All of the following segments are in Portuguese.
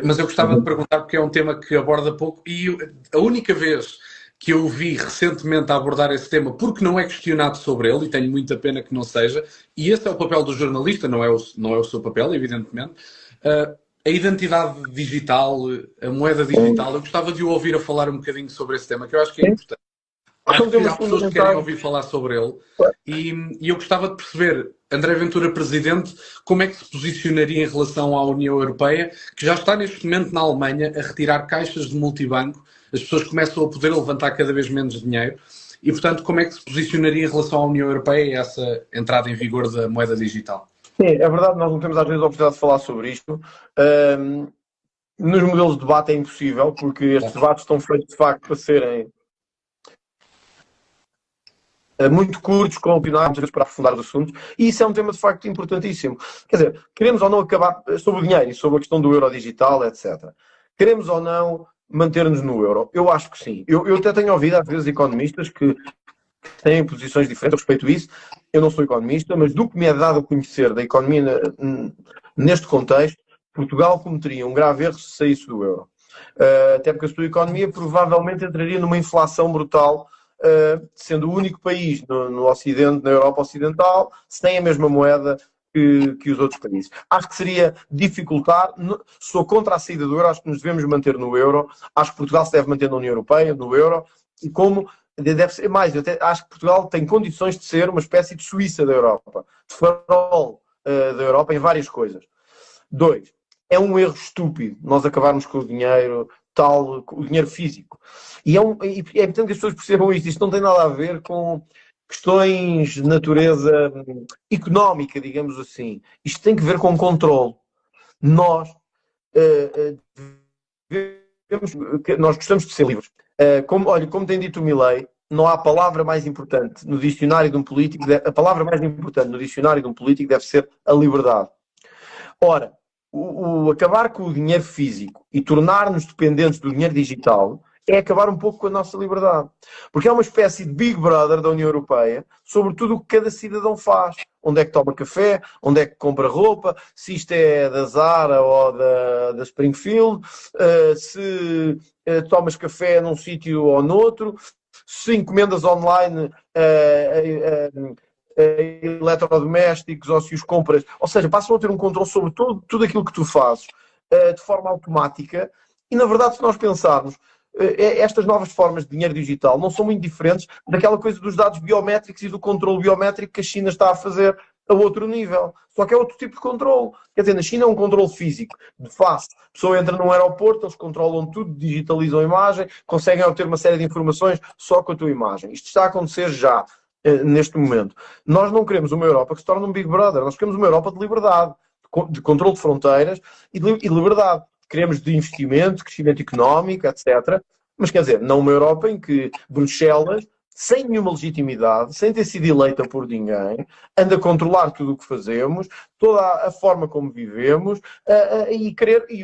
Mas eu gostava de perguntar, porque é um tema que aborda pouco, e a única vez que eu vi recentemente a abordar esse tema, porque não é questionado sobre ele, e tenho muita pena que não seja, e esse é o papel do jornalista, não é o seu papel, evidentemente, a identidade digital, a moeda Sim, digital. Eu gostava de o ouvir a falar um bocadinho sobre esse tema, que eu acho que é sim. importante. São Acho que temas há pessoas que querem fundamentais. ouvir falar sobre ele e eu gostava de perceber, André Ventura Presidente, como é que se posicionaria em relação à União Europeia, que já está neste momento na Alemanha a retirar caixas de multibanco, as pessoas começam a poder levantar cada vez menos dinheiro e, portanto, como é que se posicionaria em relação à União Europeia e essa entrada em vigor da moeda digital? Sim, é verdade, nós não temos às vezes a oportunidade de falar sobre isto. Ahm, Nos modelos de debate é impossível, porque estes debates estão feitos de facto para serem muito curtos, com opiniões, muitas vezes para aprofundar os assuntos, e isso é um tema de facto importantíssimo. Quer dizer, queremos ou não acabar sobre o dinheiro e sobre a questão do euro digital, etc. Queremos ou não manter-nos no euro? Eu acho que sim. Eu até tenho ouvido às vezes economistas que têm posições diferentes a respeito disso. Eu não sou economista, mas do que me é dado a conhecer da economia neste contexto, Portugal cometeria um grave erro se saísse do euro. Até porque a sua economia provavelmente entraria numa inflação brutal, sendo o único país no Ocidente, na Europa Ocidental, se tem a mesma moeda que os outros países. Acho que seria dificultar, sou contra a saída do euro, acho que nos devemos manter no euro, acho que Portugal se deve manter na União Europeia, no euro, e como deve ser mais, eu até acho que Portugal tem condições de ser uma espécie de Suíça da Europa, de farol da Europa em várias coisas. Dois, é um erro estúpido nós acabarmos com o dinheiro tal, o dinheiro físico. E é importante que as pessoas percebam isto. Isto não tem nada a ver com questões de natureza económica, digamos assim. Isto tem que ver com controle. Nós, nós gostamos de ser livres. Como tem dito o Milei, não há palavra mais importante no dicionário de um político, a palavra mais importante no dicionário de um político deve ser a liberdade. Ora, o acabar com o dinheiro físico e tornar-nos dependentes do dinheiro digital é acabar um pouco com a nossa liberdade. Porque é uma espécie de Big Brother da União Europeia sobre tudo o que cada cidadão faz. Onde é que toma café, onde é que compra roupa, se isto é da Zara ou da Springfield, se tomas café num sítio ou noutro, se encomendas online eletrodomésticos ou se os compras. Ou seja, passam a ter um controle sobre tudo aquilo que tu fazes de forma automática. E, na verdade, se nós pensarmos, estas novas formas de dinheiro digital não são muito diferentes daquela coisa dos dados biométricos e do controle biométrico que a China está a fazer a outro nível. Só que é outro tipo de controle. Quer dizer, na China é um controle físico, de face. A pessoa entra num aeroporto, eles controlam tudo, digitalizam a imagem, conseguem obter uma série de informações só com a tua imagem. Isto está a acontecer já, neste momento. Nós não queremos uma Europa que se torne um Big Brother. Nós queremos uma Europa de liberdade, de controle de fronteiras e liberdade. Queremos de investimento, de crescimento económico, etc. Mas quer dizer, não uma Europa em que Bruxelas, sem nenhuma legitimidade, sem ter sido eleita por ninguém, anda a controlar tudo o que fazemos, toda a forma como vivemos e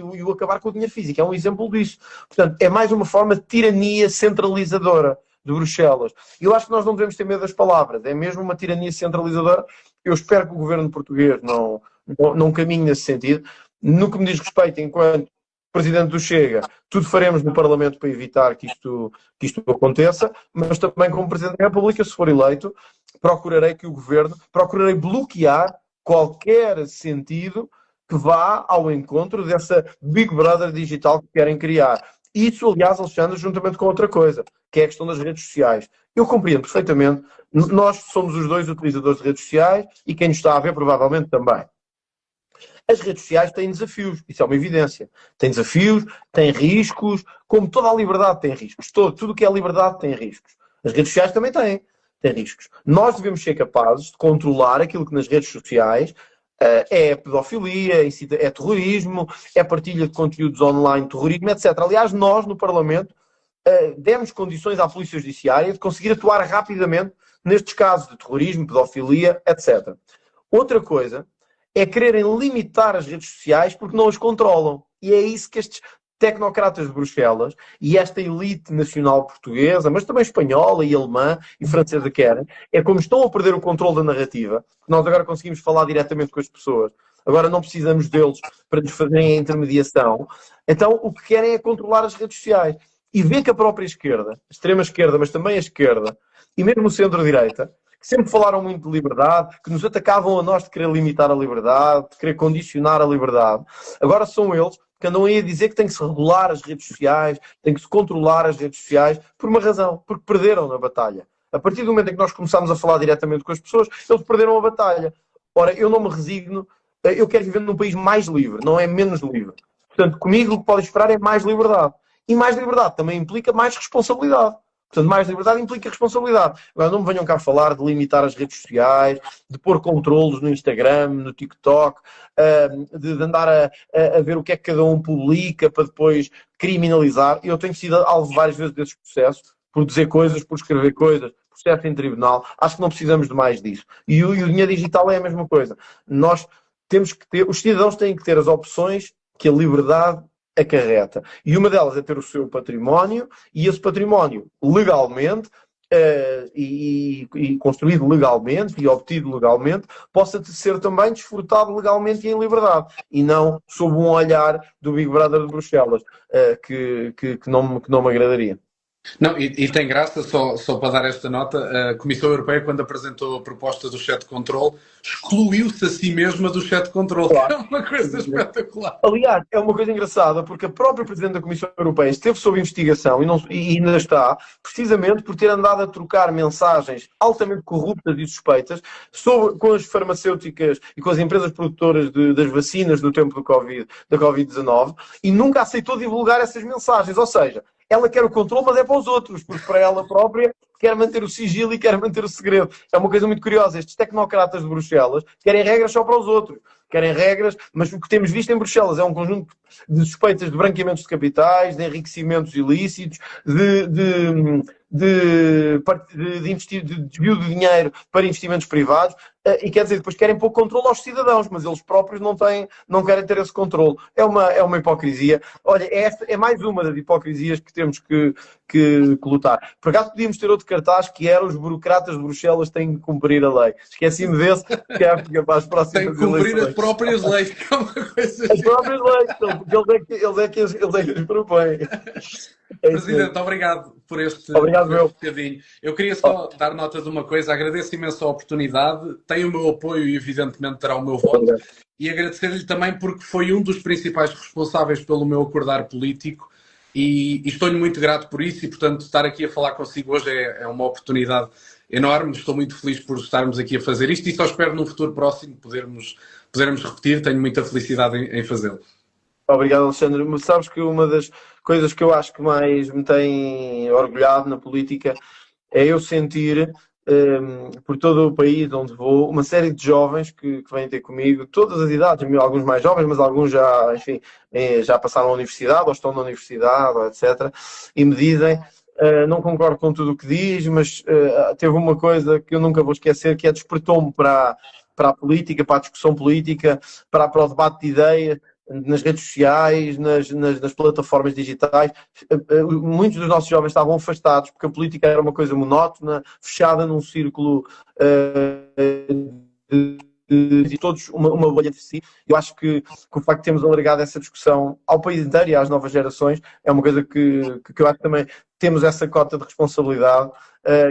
o acabar com o dinheiro físico. É um exemplo disso. Portanto, é mais uma forma de tirania centralizadora de Bruxelas. E eu acho que nós não devemos ter medo das palavras. É mesmo uma tirania centralizadora. Eu espero que o governo português não caminhe nesse sentido. No que me diz respeito, enquanto Presidente do Chega, tudo faremos no Parlamento para evitar que isto aconteça, mas também como Presidente da República, se for eleito, procurarei bloquear qualquer sentido que vá ao encontro dessa Big Brother digital que querem criar. Isso, aliás, Alexandre, juntamente com outra coisa, que é a questão das redes sociais. Eu compreendo perfeitamente, nós somos os dois utilizadores de redes sociais e quem nos está a ver provavelmente também. As redes sociais têm desafios, isso é uma evidência. Tem desafios, tem riscos, como toda a liberdade tem riscos. Tudo que é liberdade tem riscos. As redes sociais também têm riscos. Nós devemos ser capazes de controlar aquilo que nas redes sociais é pedofilia, é terrorismo, é partilha de conteúdos online, terrorismo, etc. Aliás, nós, no Parlamento, demos condições à Polícia Judiciária de conseguir atuar rapidamente nestes casos de terrorismo, pedofilia, etc. Outra coisa é quererem limitar as redes sociais porque não as controlam. E é isso que estes tecnocratas de Bruxelas e esta elite nacional portuguesa, mas também espanhola e alemã e francesa querem, é como estão a perder o controle da narrativa, nós agora conseguimos falar diretamente com as pessoas agora não precisamos deles para nos fazerem a intermediação. Então o que querem é controlar as redes sociais. E vê que a própria esquerda, a extrema-esquerda, mas também a esquerda, e mesmo o centro-direita, que sempre falaram muito de liberdade, que nos atacavam a nós de querer limitar a liberdade, de querer condicionar a liberdade, agora são eles que andam aí a dizer que tem que se regular as redes sociais, tem que se controlar as redes sociais, por uma razão, porque perderam na batalha. A partir do momento em que nós começámos a falar diretamente com as pessoas, eles perderam a batalha. Ora, eu não me resigno, eu quero viver num país mais livre, não é menos livre. Portanto, comigo o que podem esperar é mais liberdade. E mais liberdade também implica mais responsabilidade. Portanto, mais liberdade implica responsabilidade. Agora, não me venham cá falar de limitar as redes sociais, de pôr controlos no Instagram, no TikTok, de andar a ver o que é que cada um publica para depois criminalizar. Eu tenho sido alvo várias vezes desses processos, por dizer coisas, por escrever coisas, processo em tribunal. Acho que não precisamos de mais disso. E o dinheiro digital é a mesma coisa. Nós temos que ter, os cidadãos têm que ter as opções que a liberdade acarreta. E uma delas é ter o seu património, e esse património legalmente e construído legalmente e obtido legalmente, possa ser também desfrutado legalmente e em liberdade, e não sob um olhar do Big Brother de Bruxelas, que não me agradaria. Não, e tem graça, só para dar esta nota, a Comissão Europeia, quando apresentou a proposta do chat control, excluiu-se a si mesma do chat control. Claro. É uma coisa espetacular. Aliás, é uma coisa engraçada, porque a própria Presidente da Comissão Europeia esteve sob investigação e ainda está, precisamente por ter andado a trocar mensagens altamente corruptas e suspeitas com as farmacêuticas e com as empresas produtoras das vacinas do tempo da Covid-19, e nunca aceitou divulgar essas mensagens. Ou seja, ela quer o controle, mas é para os outros, porque para ela própria quer manter o sigilo e quer manter o segredo. É uma coisa muito curiosa. Estes tecnocratas de Bruxelas querem regras só para os outros. Querem regras, mas o que temos visto em Bruxelas é um conjunto de suspeitas de branqueamentos de capitais, de enriquecimentos ilícitos, de desvio de dinheiro para investimentos privados, e quer dizer, depois querem pôr controle aos cidadãos, mas eles próprios não querem ter esse controle. É uma hipocrisia. Olha, esta é mais uma das hipocrisias que temos que lutar. Por acaso podíamos ter outro cartaz que era: os burocratas de Bruxelas têm que cumprir a lei. Esqueci-me desse, que é para as próximas Tem que cumprir eleições. as próprias leis, que é uma coisa As próprias leis, porque eles é que as propõem. Presidente, obrigado por este bocadinho. Eu queria só dar nota de uma coisa. Agradeço imenso a oportunidade. Tem o meu apoio e, evidentemente, terá o meu voto. E agradecer-lhe também porque foi um dos principais responsáveis pelo meu acordar político, e estou-lhe muito grato por isso, e, portanto, estar aqui a falar consigo hoje é uma oportunidade enorme. Estou muito feliz por estarmos aqui a fazer isto, e só espero num futuro próximo podermos repetir. Tenho muita felicidade em fazê-lo. Obrigado, Alexandre. Mas sabes que uma das coisas que eu acho que mais me tem orgulhado na política é eu sentir, por todo o país onde vou, uma série de jovens que vêm ter comigo, todas as idades, alguns mais jovens, mas alguns já, enfim, já passaram a universidade, ou estão na universidade, ou etc. E me dizem: não concordo com tudo o que diz, mas teve uma coisa que eu nunca vou esquecer, que despertou-me para a política, para a discussão política, para o debate de ideias, nas redes sociais, nas plataformas digitais. Muitos dos nossos jovens estavam afastados porque a política era uma coisa monótona, fechada num círculo de todos uma bolha de si. Eu acho que o facto de termos alargado essa discussão ao país inteiro e às novas gerações é uma coisa que eu acho que também temos essa cota de responsabilidade,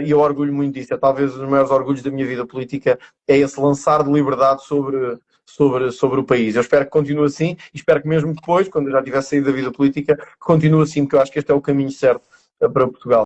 e eu orgulho muito disso. É talvez um dos maiores orgulhos da minha vida política, é esse lançar de liberdade sobre o país. Eu espero que continue assim, e espero que mesmo depois, quando eu já tiver saído da vida política, que continue assim, porque eu acho que este é o caminho certo para Portugal.